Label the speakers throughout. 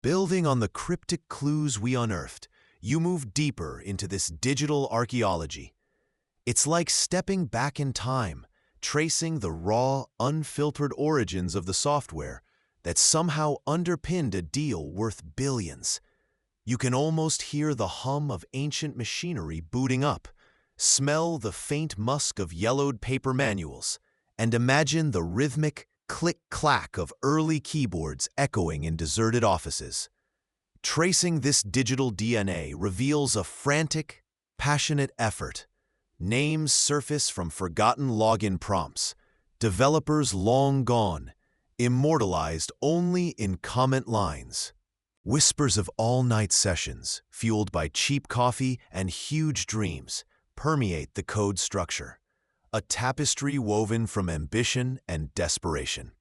Speaker 1: Building on the cryptic clues we unearthed, you move deeper into this digital archaeology. It's like stepping back in time, tracing the raw, unfiltered origins of the software that somehow underpinned a deal worth billions. You can almost hear the hum of ancient machinery booting up, smell the faint musk of yellowed paper manuals, and imagine the rhythmic click-clack of early keyboards echoing in deserted offices. Tracing this digital DNA reveals a frantic, passionate effort. Names surface from forgotten login prompts, developers long gone, immortalized only in comment lines. Whispers of all-night sessions, fueled by cheap coffee and huge dreams, permeate the code structure, a tapestry woven from ambition and desperation.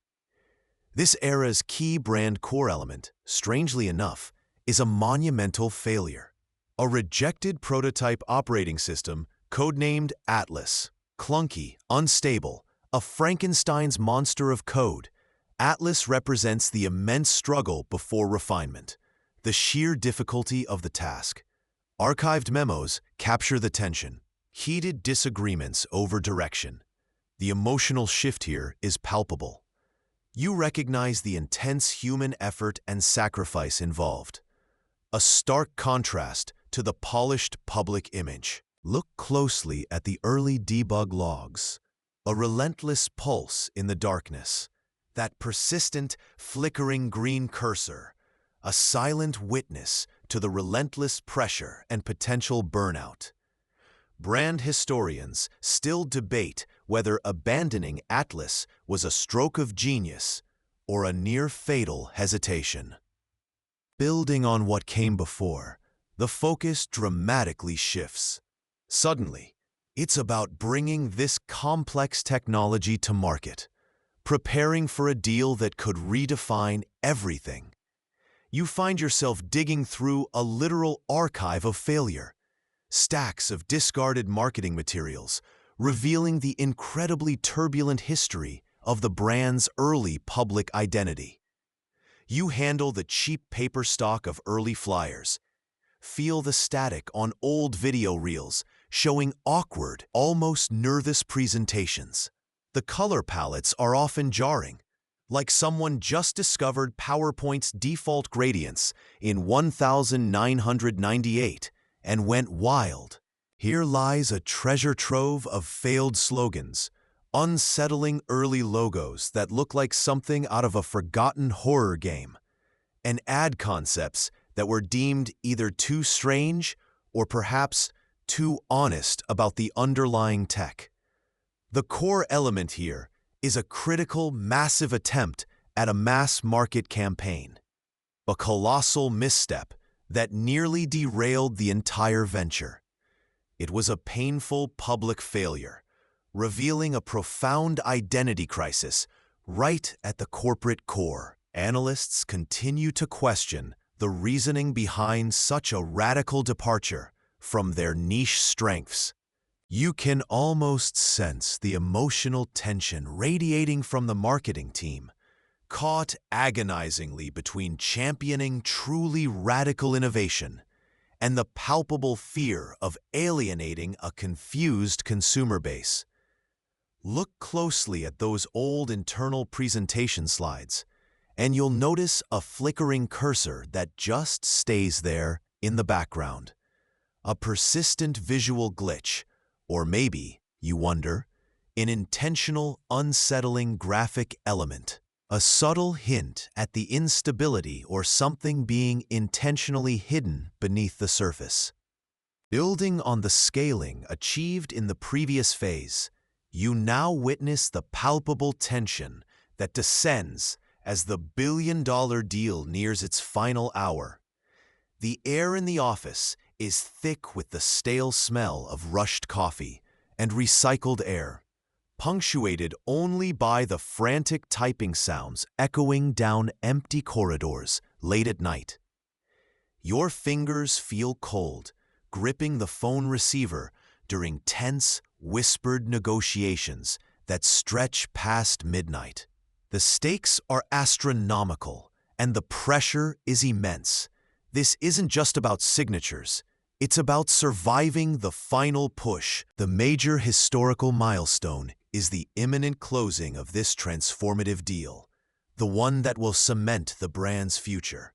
Speaker 1: This era's key brand core element, strangely enough, is a monumental failure. A rejected prototype operating system codenamed Atlas. Clunky, unstable, a Frankenstein's monster of code, Atlas represents the immense struggle before refinement, the sheer difficulty of the task. Archived memos capture the tension, heated disagreements over direction. The emotional shift here is palpable. You recognize the intense human effort and sacrifice involved, a stark contrast to the polished public image. Look closely at the early debug logs, a relentless pulse in the darkness, that persistent, flickering green cursor, a silent witness to the relentless pressure and potential burnout. Brand historians still debate whether abandoning Atlas was a stroke of genius or a near-fatal hesitation. Building on what came before, the focus dramatically shifts. Suddenly, it's about bringing this complex technology to market, preparing for a deal that could redefine everything. You find yourself digging through a literal archive of failure, stacks of discarded marketing materials, revealing the incredibly turbulent history of the brand's early public identity. You handle the cheap paper stock of early flyers, feel the static on old video reels, showing awkward, almost nervous presentations. The color palettes are often jarring, like someone just discovered PowerPoint's default gradients in 1998 and went wild. Here lies a treasure trove of failed slogans, unsettling early logos that look like something out of a forgotten horror game, and ad concepts that were deemed either too strange or perhaps too honest about the underlying tech. The core element here is a critical, massive attempt at a mass-market campaign, a colossal misstep that nearly derailed the entire venture. It was a painful public failure, revealing a profound identity crisis right at the corporate core. Analysts continue to question the reasoning behind such a radical departure from their niche strengths. You can almost sense the emotional tension radiating from the marketing team, caught agonizingly between championing truly radical innovation and the palpable fear of alienating a confused consumer base. Look closely at those old internal presentation slides, and you'll notice a flickering cursor that just stays there in the background. A persistent visual glitch, or maybe, you wonder, an intentional, unsettling graphic element. A subtle hint at the instability or something being intentionally hidden beneath the surface. Building on the scaling achieved in the previous phase, you now witness the palpable tension that descends as the billion-dollar deal nears its final hour. The air in the office is thick with the stale smell of rushed coffee and recycled air, punctuated only by the frantic typing sounds echoing down empty corridors late at night. Your fingers feel cold, gripping the phone receiver during tense, whispered negotiations that stretch past midnight. The stakes are astronomical, and the pressure is immense. This isn't just about signatures. It's about surviving the final push. The major historical milestone is the imminent closing of this transformative deal, the one that will cement the brand's future.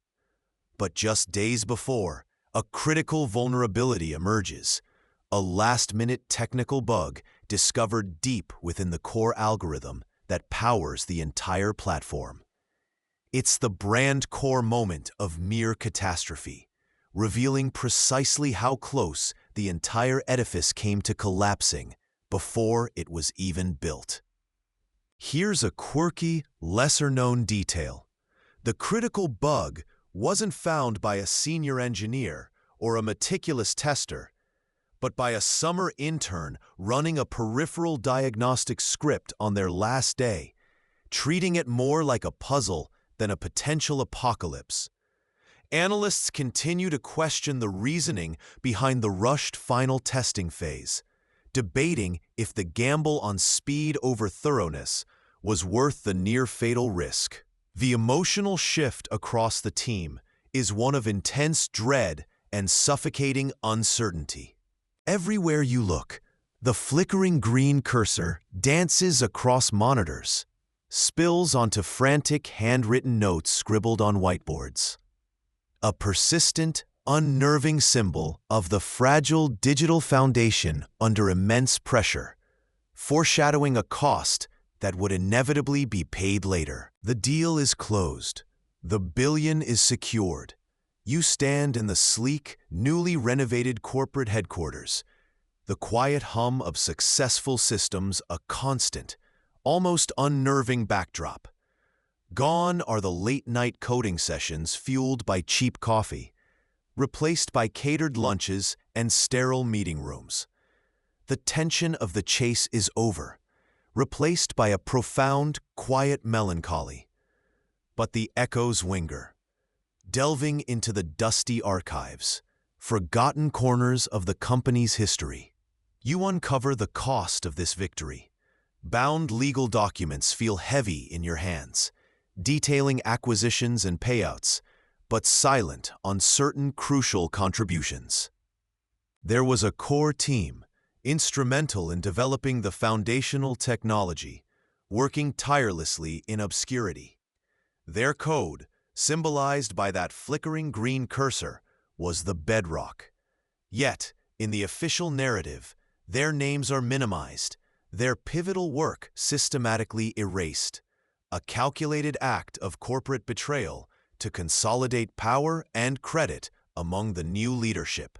Speaker 1: But just days before, a critical vulnerability emerges, a last-minute technical bug discovered deep within the core algorithm that powers the entire platform. It's the brand core moment of near-catastrophe, revealing precisely how close the entire edifice came to collapsing before it was even built. Here's a quirky, lesser-known detail. The critical bug wasn't found by a senior engineer or a meticulous tester, but by a summer intern running a peripheral diagnostic script on their last day, treating it more like a puzzle than a potential apocalypse. Analysts continue to question the reasoning behind the rushed final testing phase, debating if the gamble on speed over thoroughness was worth the near-fatal risk. The emotional shift across the team is one of intense dread and suffocating uncertainty. Everywhere you look, the flickering green cursor dances across monitors, spills onto frantic handwritten notes scribbled on whiteboards. A persistent, unnerving symbol of the fragile digital foundation under immense pressure, foreshadowing a cost that would inevitably be paid later. The deal is closed. The billion is secured. You stand in the sleek, newly renovated corporate headquarters, the quiet hum of successful systems a constant, almost unnerving backdrop. Gone are the late-night coding sessions fueled by cheap coffee, replaced by catered lunches and sterile meeting rooms. The tension of the chase is over, replaced by a profound, quiet melancholy. But the echoes linger, delving into the dusty archives, forgotten corners of the company's history. You uncover the cost of this victory. Bound legal documents feel heavy in your hands, detailing acquisitions and payouts, but silent on certain crucial contributions. There was a core team, instrumental in developing the foundational technology, working tirelessly in obscurity. Their code, symbolized by that flickering green cursor, was the bedrock. Yet, in the official narrative, their names are minimized, their pivotal work systematically erased. A calculated act of corporate betrayal to consolidate power and credit among the new leadership.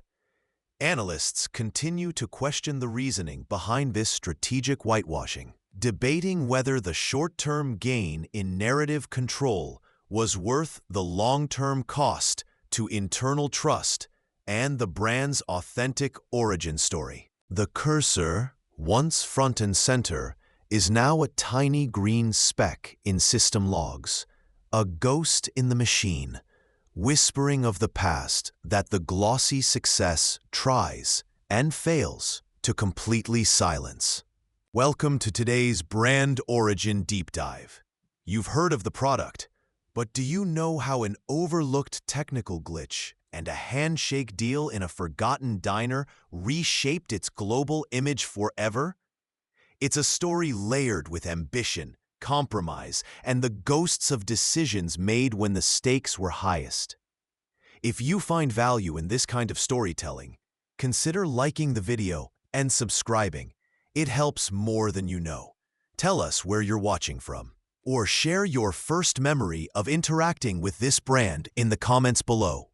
Speaker 1: Analysts continue to question the reasoning behind this strategic whitewashing, debating whether the short-term gain in narrative control was worth the long-term cost to internal trust and the brand's authentic origin story. The cursor, once front and center, is now a tiny green speck in system logs, a ghost in the machine, whispering of the past that the glossy success tries and fails to completely silence. Welcome to today's Brand Origin Deep Dive. You've heard of the product, but do you know how an overlooked technical glitch and a handshake deal in a forgotten diner reshaped its global image forever? It's a story layered with ambition, compromise, and the ghosts of decisions made when the stakes were highest. If you find value in this kind of storytelling, consider liking the video and subscribing. It helps more than you know. Tell us where you're watching from, or share your first memory of interacting with this brand in the comments below.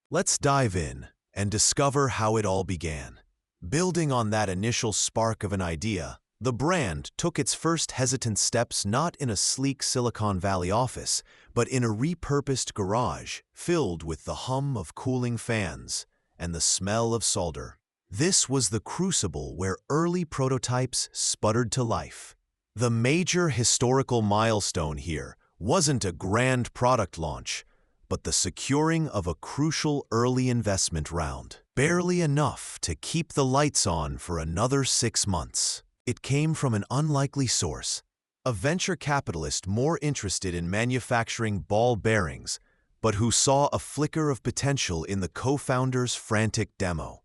Speaker 1: Let's dive in and discover how it all began. Building on that initial spark of an idea, the brand took its first hesitant steps not in a sleek Silicon Valley office, but in a repurposed garage filled with the hum of cooling fans and the smell of solder. This was the crucible where early prototypes sputtered to life. The major historical milestone here wasn't a grand product launch, but the securing of a crucial early investment round. Barely enough to keep the lights on for another 6 months. It came from an unlikely source, a venture capitalist more interested in manufacturing ball bearings, but who saw a flicker of potential in the co-founder's frantic demo.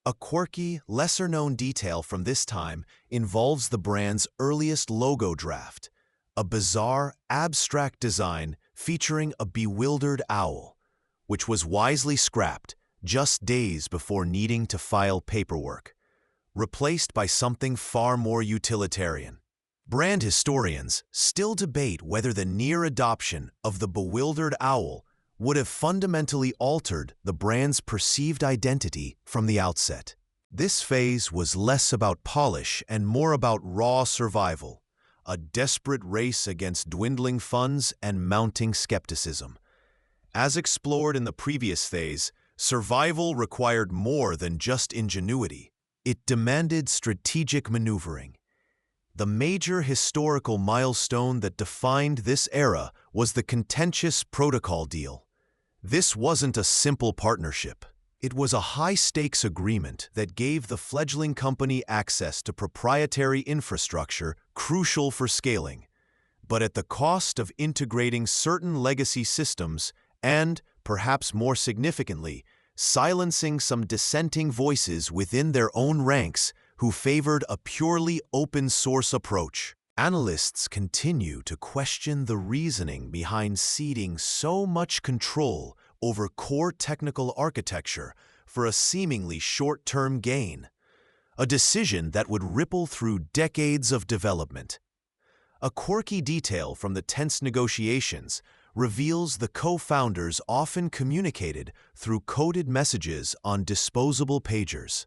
Speaker 1: A quirky, lesser-known detail from this time involves the brand's earliest logo draft, a bizarre, abstract design featuring a bewildered owl, which was wisely scrapped just days before needing to file paperwork, replaced by something far more utilitarian. Brand historians still debate whether the near adoption of the bewildered owl would have fundamentally altered the brand's perceived identity from the outset. This phase was less about polish and more about raw survival, a desperate race against dwindling funds and mounting skepticism. As explored in the previous phase, survival required more than just ingenuity. It demanded strategic maneuvering. The major historical milestone that defined this era was the contentious protocol deal. This wasn't a simple partnership. It was a high-stakes agreement that gave the fledgling company access to proprietary infrastructure crucial for scaling, but at the cost of integrating certain legacy systems and, perhaps more significantly, silencing some dissenting voices within their own ranks who favored a purely open-source approach. Analysts continue to question the reasoning behind ceding so much control over core technical architecture for a seemingly short-term gain, a decision that would ripple through decades of development. A quirky detail from the tense negotiations reveals the co-founders often communicated through coded messages on disposable pagers.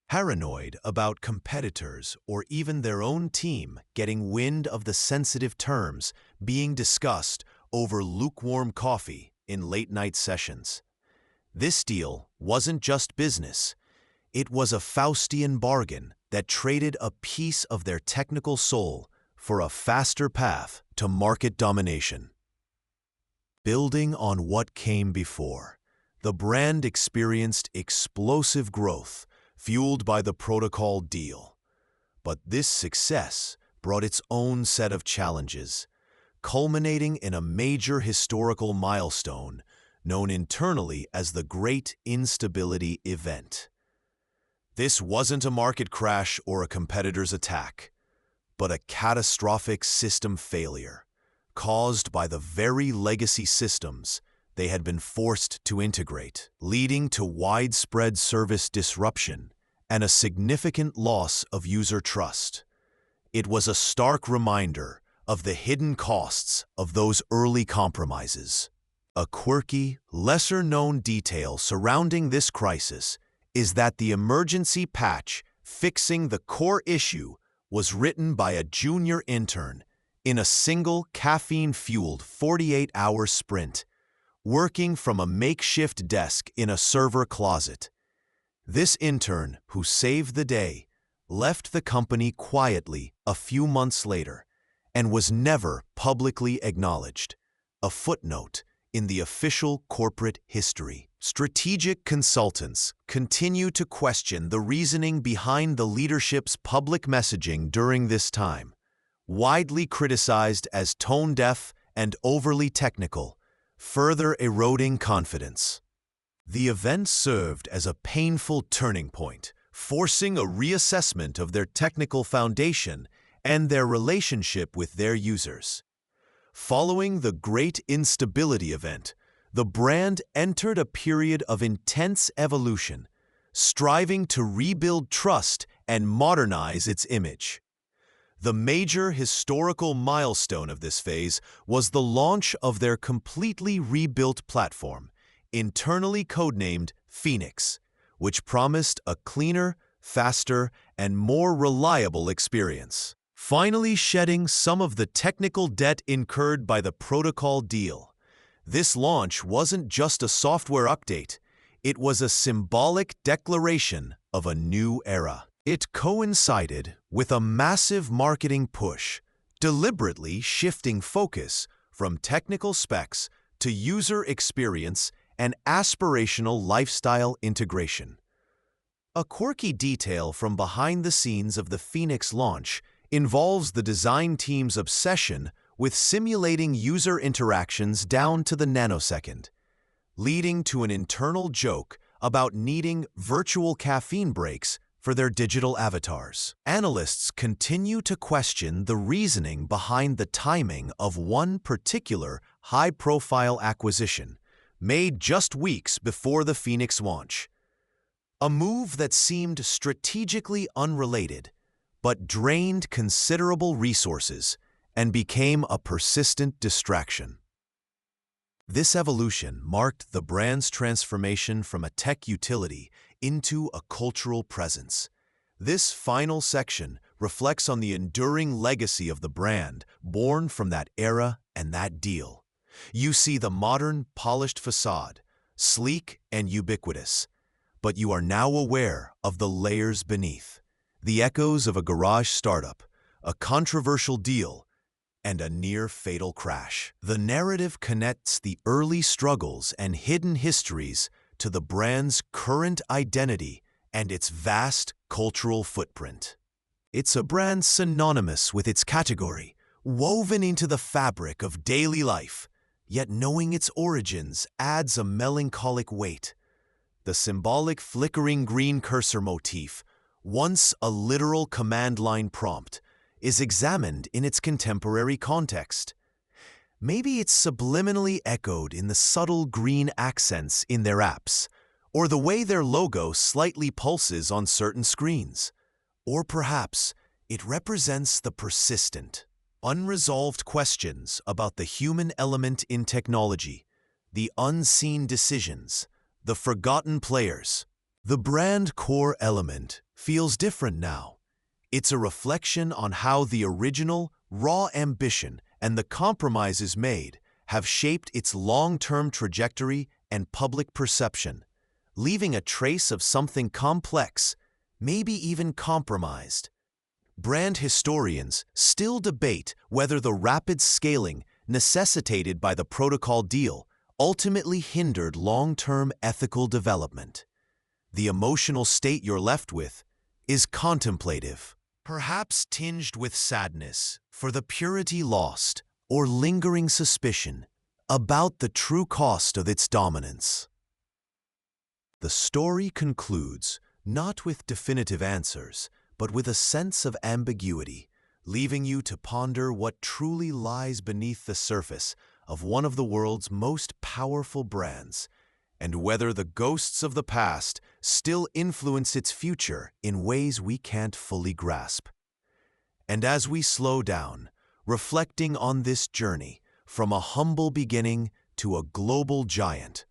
Speaker 1: Paranoid about competitors or even their own team getting wind of the sensitive terms being discussed over lukewarm coffee in late-night sessions. This deal wasn't just business. It was a Faustian bargain that traded a piece of their technical soul for a faster path to market domination. Building on what came before, the brand experienced explosive growth, fueled by the protocol deal. But this success brought its own set of challenges, culminating in a major historical milestone known internally as the Great Instability Event. This wasn't a market crash or a competitor's attack, but a catastrophic system failure caused by the very legacy systems they had been forced to integrate, leading to widespread service disruption and a significant loss of user trust. It was a stark reminder of the hidden costs of those early compromises. A quirky, lesser-known detail surrounding this crisis is that the emergency patch fixing the core issue was written by a junior intern in a single caffeine-fueled 48-hour sprint, working from a makeshift desk in a server closet. This intern, who saved the day, left the company quietly a few months later and was never publicly acknowledged, a footnote in the official corporate history. Strategic consultants continue to question the reasoning behind the leadership's public messaging during this time, widely criticized as tone-deaf and overly technical, further eroding confidence. The event served as a painful turning point, forcing a reassessment of their technical foundation and their relationship with their users. Following the Great Instability Event, the brand entered a period of intense evolution, striving to rebuild trust and modernize its image. The major historical milestone of this phase was the launch of their completely rebuilt platform, internally codenamed Phoenix, which promised a cleaner, faster, and more reliable experience, finally shedding some of the technical debt incurred by the protocol deal. This launch wasn't just a software update, it was a symbolic declaration of a new era. It coincided with a massive marketing push, deliberately shifting focus from technical specs to user experience and aspirational lifestyle integration. A quirky detail from behind the scenes of the Phoenix launch involves the design team's obsession with simulating user interactions down to the nanosecond, leading to an internal joke about needing virtual caffeine breaks for their digital avatars. Analysts continue to question the reasoning behind the timing of one particular high-profile acquisition made just weeks before the Phoenix launch. A move that seemed strategically unrelated, but drained considerable resources and became a persistent distraction. This evolution marked the brand's transformation from a tech utility into a cultural presence. This final section reflects on the enduring legacy of the brand born from that era and that deal. You see the modern, polished facade, sleek and ubiquitous, but you are now aware of the layers beneath, the echoes of a garage startup, a controversial deal, and a near-fatal crash. The narrative connects the early struggles and hidden histories to the brand's current identity and its vast cultural footprint. It's a brand synonymous with its category, woven into the fabric of daily life, yet knowing its origins adds a melancholic weight. The symbolic flickering green cursor motif, once a literal command line prompt, is examined in its contemporary context. Maybe it's subliminally echoed in the subtle green accents in their apps, or the way their logo slightly pulses on certain screens. Or perhaps it represents the persistent, unresolved questions about the human element in technology, the unseen decisions, the forgotten players. The brand core element feels different now. It's a reflection on how the original, raw ambition and the compromises made have shaped its long-term trajectory and public perception, leaving a trace of something complex, maybe even compromised. Brand historians still debate whether the rapid scaling necessitated by the protocol deal ultimately hindered long-term ethical development. The emotional state you're left with is contemplative, perhaps tinged with sadness for the purity lost or lingering suspicion about the true cost of its dominance. The story concludes not with definitive answers, but with a sense of ambiguity, leaving you to ponder what truly lies beneath the surface of one of the world's most powerful brands, and whether the ghosts of the past still influence its future in ways we can't fully grasp. And as we slow down, reflecting on this journey from a humble beginning to a global giant,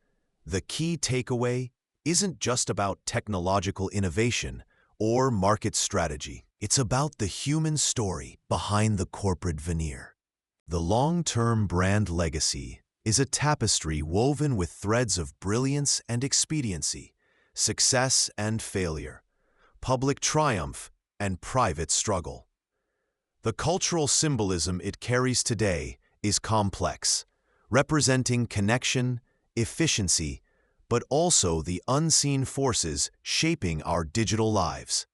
Speaker 1: the key takeaway isn't just about technological innovation or market strategy. It's about the human story behind the corporate veneer. The long-term brand legacy is a tapestry woven with threads of brilliance and expediency, success and failure, public triumph and private struggle. The cultural symbolism it carries today is complex, representing connection, efficiency, but also the unseen forces shaping our digital lives.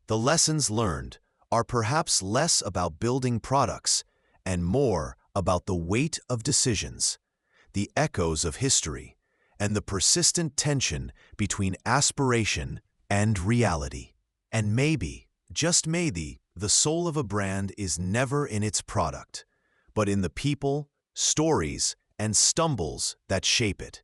Speaker 1: The lessons learned are perhaps less about building products and more about the weight of decisions, the echoes of history, and the persistent tension between aspiration and reality. And maybe, just maybe, the soul of a brand is never in its product, but in the people, stories, and stumbles that shape it.